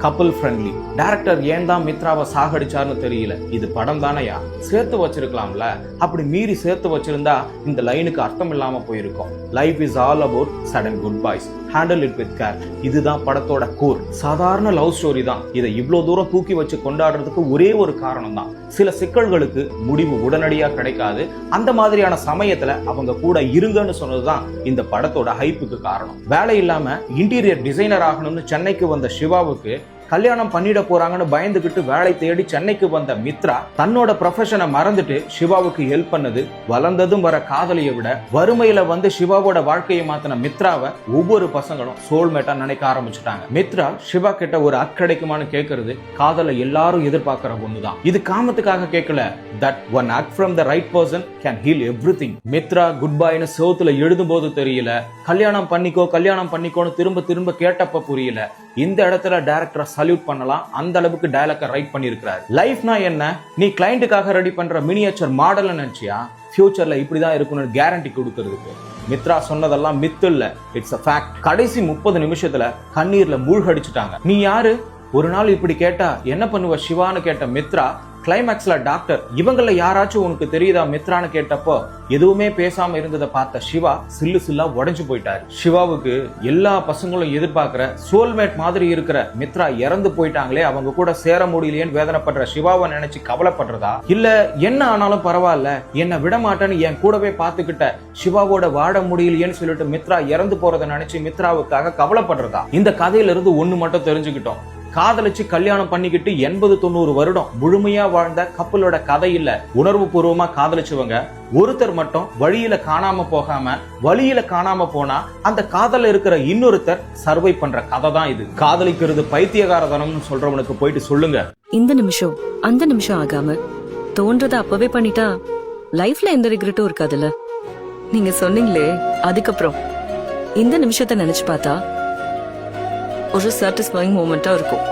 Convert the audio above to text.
கப்பல் friendly. Director ஏன் தான் மித்ராவை சாகடிச்சார்னு தெரியல. இது படம் தானையா, சேர்த்து வச்சிருக்கலாம்ல. அப்படி மீறி சேர்த்து வச்சிருந்தா இந்த லைனுக்கு அர்த்தம் இல்லாம போயிருக்கும். Life is all about sudden good boys, handle it with care. இதுதான் படத்தோட கோர். சாதாரண லவ் ஸ்டோரி தான். இதை இவ்வளவு தூரம் தூக்கி வச்சு கொண்டாடுறதுக்கு ஒரே ஒரு காரணம் தான். சில சிக்கல்களுக்கு முடிவு உடனடியா கிடைக்காது. அந்த மாதிரியான சமயத்துல அவங்க கூட இருங்கன்னு சொன்னதுதான் இந்த படத்தோட ஹைப்புக்கு காரணம். வேலை இல்லாம இன்டீரியர் டிசைனர் ஆகணும்னு சென்னைக்கு வந்த சிவாவுக்கு கல்யாணம் பண்ணிட போறாங்கன்னு பயந்துகிட்டு வேலை தேடி சென்னைக்கு வந்த மித்ரா தன்னோட ப்ரொஃபஷனை மறந்துட்டு சிவாவுக்கு ஹெல்ப் பண்ணது. வளர்ந்ததும் வர காதலியை விட வறுமையில வந்து சிவாவோட வாழ்க்கையை மாத்தின மித்ராவை ஒவ்வொரு பசங்களும் சோல்மேட்டா நினைக்க ஆரம்பிச்சுட்டாங்க. மித்ரா சிவா கிட்ட ஒரு கிடைக்குமான்னு கேட்கறது காதலை எல்லாரும் எதிர்பார்க்கிற ஒண்ணுதான். இது காமத்துக்காக கேட்கல. That one act from the right person can heal everything. Mithra good பைன்னு சோத்துல எழுதும் போது தெரியல, கல்யாணம் பண்ணிக்கோன்னு திரும்ப திரும்ப கேட்டப்ப புரியல. இந்த இடத்துல டைரக்டர் சல்யூட் பண்ணலாம். அந்த அளவுக்கு டயலாக ரைட் பண்ணிருக்காரு. லைஃப்னா என்ன, நீ கிளையண்ட்டுக்காக ரெடி பண்ற மினியேச்சர் மாடல் நினைச்சியா? ஃபியூச்சர்ல இப்படிதான் இருக்கும்னு கேரண்டி கொடுக்கறதுக்கு. மித்ரா சொன்னதெல்லாம் மித்து இல்ல, இட்ஸ் a fact. கடைசி 30 நிமிஷத்துல கண்ணீர்ல மூழ்கடிச்சுட்டாங்க. நீ யாரு, ஒரு நாள் இப்படி கேட்டா என்ன பண்ணுவ சிவான்னு கேட்ட மித்ரா கிளைமேக்ஸ்ல டாக்டர் இவங்கள யாராச்சும் உனக்கு தெரியுதா மித்ரான்னு கேட்டப்போ எதுவுமே பேசாம இருந்ததை பார்த்த சிவா சில்லு சில்லா உடைஞ்சு போயிட்டாரு. சிவாவுக்கு எல்லா பசங்களும் எதிர்பார்க்கிற சோல்மேட் மாதிரி இருக்கிற மித்ரா இறந்து போயிட்டாங்களே, அவங்க கூட சேர முடியலையேன்னு வேதனைப்படுற சிவாவை நினைச்சு கவலைப்படுறதா, இல்ல என்ன ஆனாலும் பரவாயில்ல என்னை விட மாட்டேன்னு என் கூடவே பார்த்துக்கிட்ட சிவாவோட வாழ முடியலையேன்னு சொல்லிட்டு மித்ரா இறந்து போறதை நினைச்சு மித்ராவுக்காக கவலைப்படுறதா? இந்த கதையில இருந்து ஒண்ணு மட்டும் தெரிஞ்சுக்கிட்டோம். காதலிச்சு கல்யாணம் பண்ணிக்கிட்டு 80-90 வருடம் முழுமையா வாழ்ந்த கப்பலோட கதை இல்ல. உணர்வு பூர்வமா காதலிச்சவங்க ஒருத்தர் மட்டும் வழியில காணாம போகாம வழியில காணாம போனா அந்த காதல இருக்கிற இன்னொருத்தர் சர்வை பண்ற கதை தான் இது. காதலிக்கிறது பைத்தியகாரதனம்னு சொல்றவனுக்கு போயிட்டு சொல்லுங்க. இந்த நிமிஷம் அந்த நிமிஷம் ஆகாம தோன்றத அப்பவே பண்ணிட்டா லைஃப்ல எந்த ரிக்ரெட்டும் இருக்காதுல்ல. நீங்க சொன்னீங்களே, அதுக்கப்புறம் இந்த நிமிஷத்தை நினைச்சு பார்த்தா ஒரு சாட்டிஸ்ஃபைங் மூமெண்டா இருக்கும்.